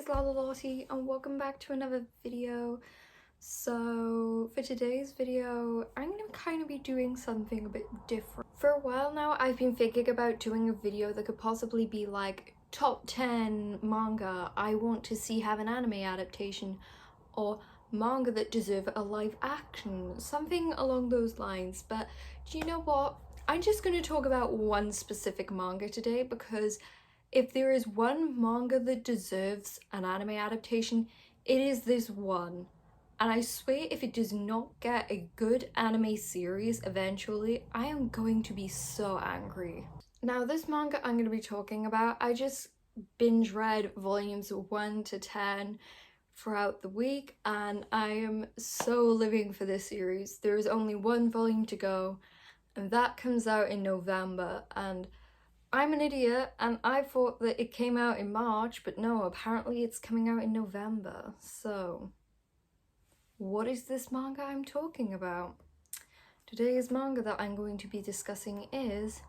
Lottie and welcome back to another video. So for today's video, I'm gonna kind of be doing something a bit different. For a while now, I've been thinking about doing a video that could possibly be like top 10 manga I want to see have an anime adaptation, or manga that deserve a live action, something along those lines. But do you know what? I'm just going to talk about one specific manga today, because if there is one manga that deserves an anime adaptation, it is this one. And I swear, if it does not get a good anime series eventually, I am going to be so angry. Now, this manga I'm going to be talking about, I just binge read volumes 1 to 10 throughout the week, and I am so living for this series. There is only one volume to go, and that comes out in November, and I'm an idiot and I thought that it came out in March, but no, apparently it's coming out in November. So what is this manga I'm talking about? Today's manga that I'm going to be discussing is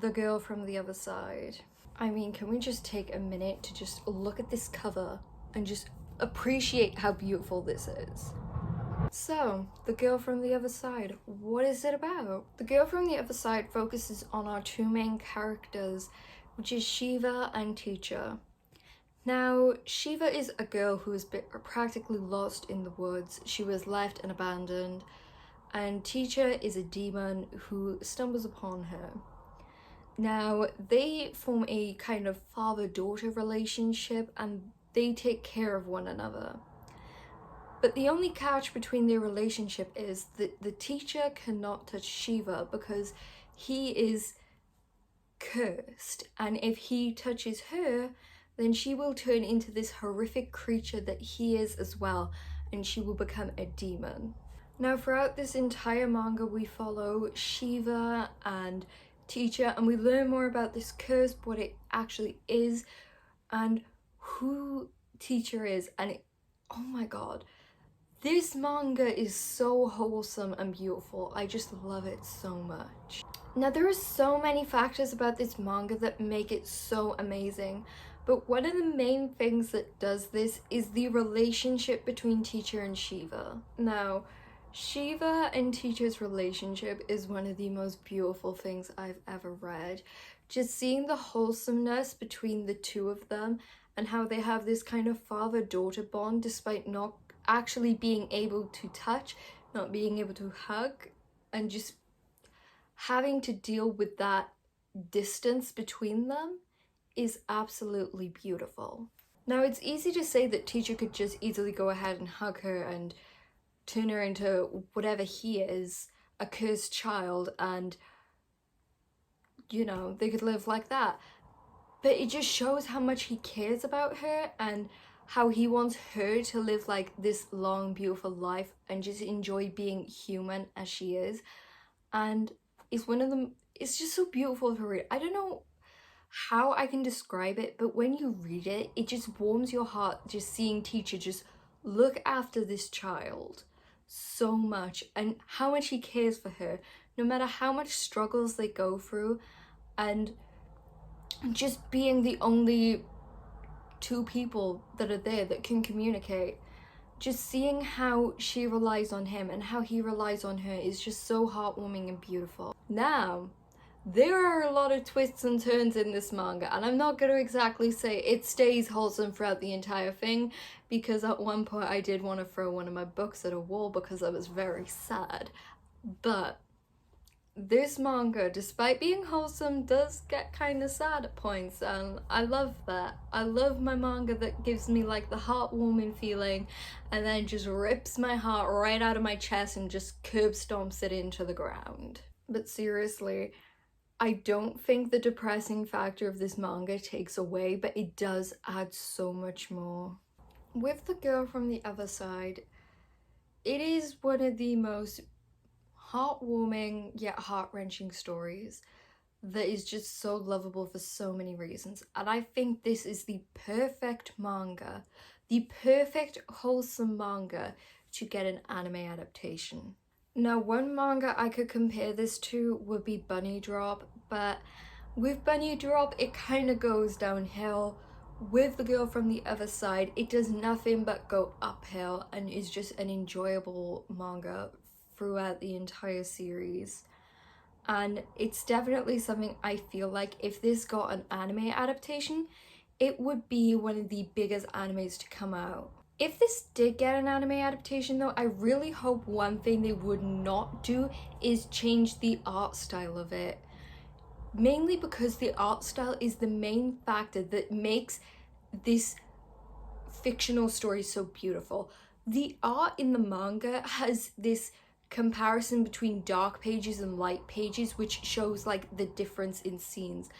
The Girl from the Other Side. I mean, can we just take a minute to just look at this cover and just appreciate how beautiful this is? So, The Girl from the Other Side, what is it about? The Girl from the Other Side focuses on our two main characters, which is Shiva and Teacher. Now, Shiva is a girl who has been practically lost in the woods. She was left and abandoned, and Teacher is a demon who stumbles upon her. Now, they form a kind of father-daughter relationship, and they take care of one another. But the only catch between their relationship is that the teacher cannot touch Shiva because he is cursed, and if he touches her, then she will turn into this horrific creature that he is as well, and she will become a demon. Now, throughout this entire manga, we follow Shiva and Teacher, and we learn more about this curse, what it actually is, and who Teacher is, and oh my god. This manga is so wholesome and beautiful. I just love it so much. Now, there are so many factors about this manga that make it so amazing, but one of the main things that does this is the relationship between Teacher and Shiva. Now, Shiva and Teacher's relationship is one of the most beautiful things I've ever read. Just seeing the wholesomeness between the two of them and how they have this kind of father-daughter bond despite not actually being able to touch, not being able to hug, and just having to deal with that distance between them is absolutely beautiful. Now, it's easy to say that Teacher could just easily go ahead and hug her and turn her into whatever he is, a cursed child, and you know, they could live like that. But it just shows how much he cares about her and how he wants her to live like this long, beautiful life and just enjoy being human as she is. And it's one of them, it's just so beautiful to read. I don't know how I can describe it, but when you read it, it just warms your heart just seeing Teacher just look after this child so much and how much he cares for her, no matter how much struggles they go through, and just being the only two people that are there that can communicate. Just seeing how she relies on him and how he relies on her is just so heartwarming and beautiful. Now, there are a lot of twists and turns in this manga, and I'm not going to exactly say it stays wholesome throughout the entire thing, because at one point I did want to throw one of my books at a wall because I was very sad. But this manga, despite being wholesome, does get kind of sad at points, and I love that. I love my manga that gives me like the heartwarming feeling and then just rips my heart right out of my chest and just curb stomps it into the ground. But seriously, I don't think the depressing factor of this manga takes away, but it does add so much more. With The Girl from the Other Side, it is one of the most heartwarming yet heart-wrenching stories that is just so lovable for so many reasons, and I think this is the perfect manga, the perfect wholesome manga to get an anime adaptation. Now, one manga I could compare this to would be Bunny Drop, but with Bunny Drop it kind of goes downhill with The Girl from the Other Side, it does nothing but go uphill and is just an enjoyable manga throughout the entire series. And it's definitely something I feel like if this got an anime adaptation, it would be one of the biggest animes to come out. If this did get an anime adaptation though, I really hope one thing they would not do is change the art style of it. Mainly because the art style is the main factor that makes this fictional story so beautiful. The art in the manga has this comparison between dark pages and light pages, which shows like the difference in scenes.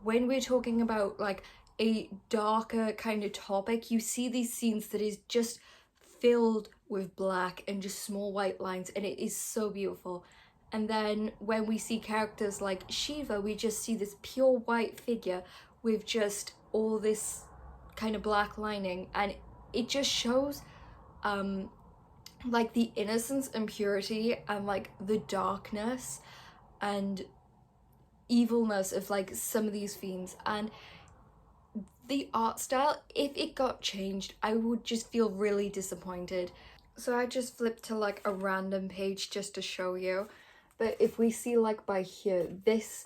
When we're talking about like a darker kind of topic, you see these scenes that is just filled with black and just small white lines, and it is so beautiful. And then when we see characters like Shiva, we just see this pure white figure with just all this kind of black lining, and it just shows like the innocence and purity and like the darkness and evilness of like some of these fiends. And the art style, if it got changed, I would just feel really disappointed. So I just flipped to like a random page just to show you. But if we see like by here, this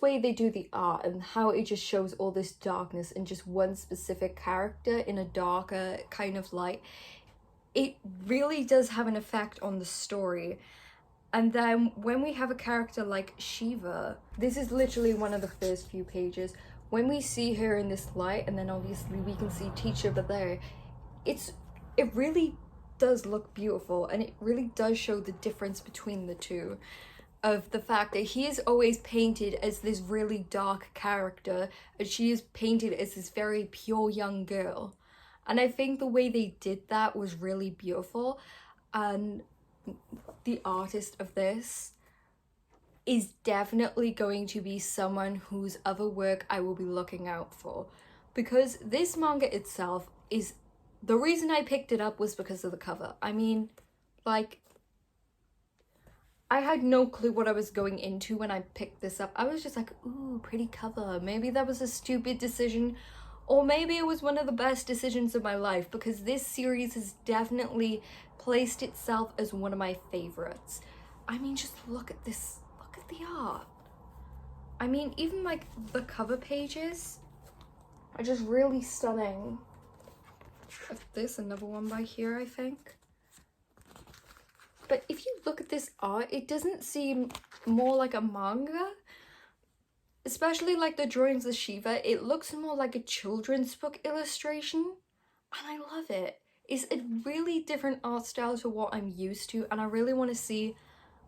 way they do the art and how it just shows all this darkness and just one specific character in a darker kind of light, it really does have an effect on the story. And then when we have a character like Shiva, this is literally one of the first few pages. When we see her in this light, and then obviously we can see Teacher over there, it really does look beautiful, and it really does show the difference between the two, of the fact that he is always painted as this really dark character and she is painted as this very pure young girl. And I think the way they did that was really beautiful, and the artist of this is definitely going to be someone whose other work I will be looking out for, because this manga itself is, the reason I picked it up was because of the cover. I mean, like, I had no clue what I was going into when I picked this up. I was just like, ooh, pretty cover. Maybe that was a stupid decision, or maybe it was one of the best decisions of my life, because this series has definitely placed itself as one of my favorites. I mean, just look at this, look at the art. I mean, even like the cover pages are just really stunning. There's another one by here, I think. But if you look at this art, it doesn't seem more like a manga. Especially like the drawings of Shiva, it looks more like a children's book illustration. And I love it. It's a really different art style to what I'm used to, and I really want to see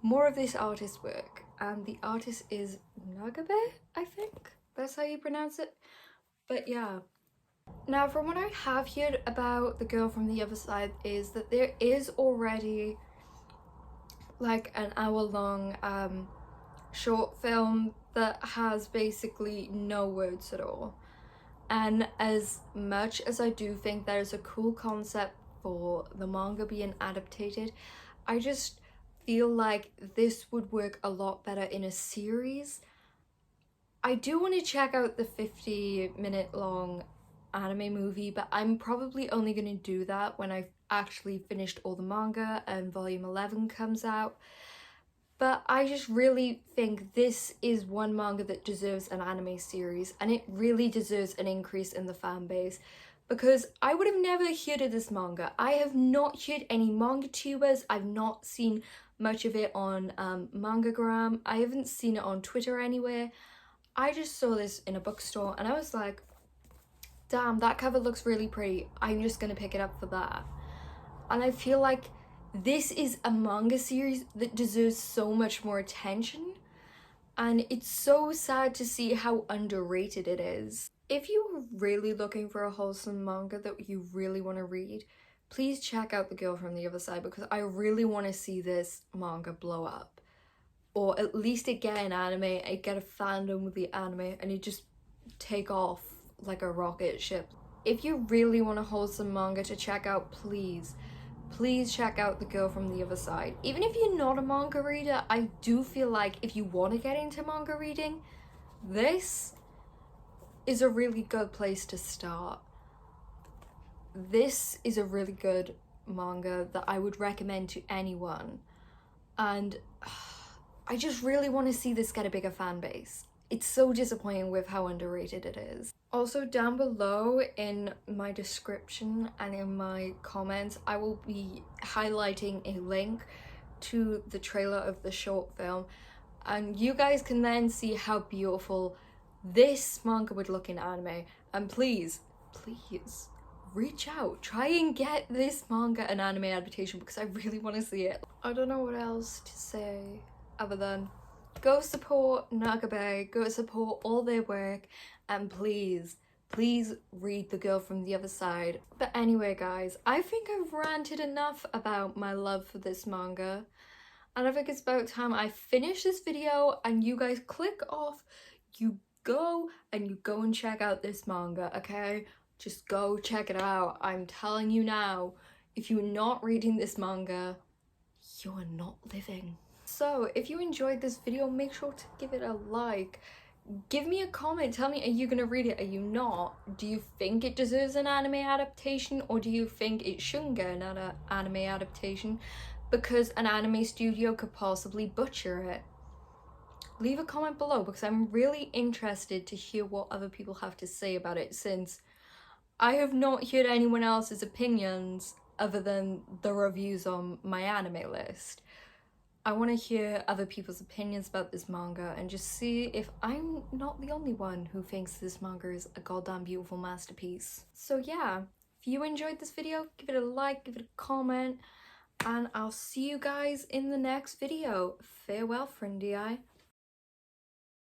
more of this artist's work. And the artist is Nagabe, I think that's how you pronounce it. But yeah. Now, from what I have heard about The Girl from the Other Side is that there is already like an hour-long short film that has basically no words at all. And as much as I do think that is a cool concept for the manga being adapted, I just feel like this would work a lot better in a series. I do want to check out the 50-minute long anime movie, but I'm probably only going to do that when I've actually finished all the manga and volume 11 comes out. But I just really think this is one manga that deserves an anime series, and it really deserves an increase in the fan base, because I would have never heard of this manga. I have not heard any manga tubers. I've not seen much of it on Mangagram. I haven't seen it on Twitter anywhere. I just saw this in a bookstore and I was like, damn, that cover looks really pretty. I'm just gonna pick it up for that. And I feel like this is a manga series that deserves so much more attention, and it's so sad to see how underrated it is. If you're really looking for a wholesome manga that you really want to read, please check out The Girl from the Other Side, because I really want to see this manga blow up. Or at least it get an anime, it get a fandom with the anime, and it just take off like a rocket ship. If you really want a wholesome manga to check out, please check out The Girl from the Other Side. Even if you're not a manga reader, I do feel like if you want to get into manga reading, this is a really good place to start. This is a really good manga that I would recommend to anyone, and I just really want to see this get a bigger fan base. It's so disappointing with how underrated it is. Also, down below in my description and in my comments, I will be highlighting a link to the trailer of the short film, and you guys can then see how beautiful this manga would look in anime. And please reach out, try and get this manga an anime adaptation, because I really want to see it. I don't know what else to say other than go support Nagabe, go support all their work, and please read The Girl from the Other Side. But anyway guys, I think I've ranted enough about my love for this manga, and I think it's about time I finish this video and you guys click off, you go and check out this manga, okay? Just go check it out. I'm telling you now, if you're not reading this manga, you are not living. So if you enjoyed this video, make sure to give it a like. Give me a comment, tell me, are you gonna read it, are you not? Do you think it deserves an anime adaptation, or do you think it shouldn't get an anime adaptation because an anime studio could possibly butcher it? Leave a comment below, because I'm really interested to hear what other people have to say about it, since I have not heard anyone else's opinions other than the reviews on my anime list. I want to hear other people's opinions about this manga and just see if I'm not the only one who thinks this manga is a goddamn beautiful masterpiece. So yeah, if you enjoyed this video, give it a like, give it a comment, and I'll see you guys in the next video. Farewell, friendly eye.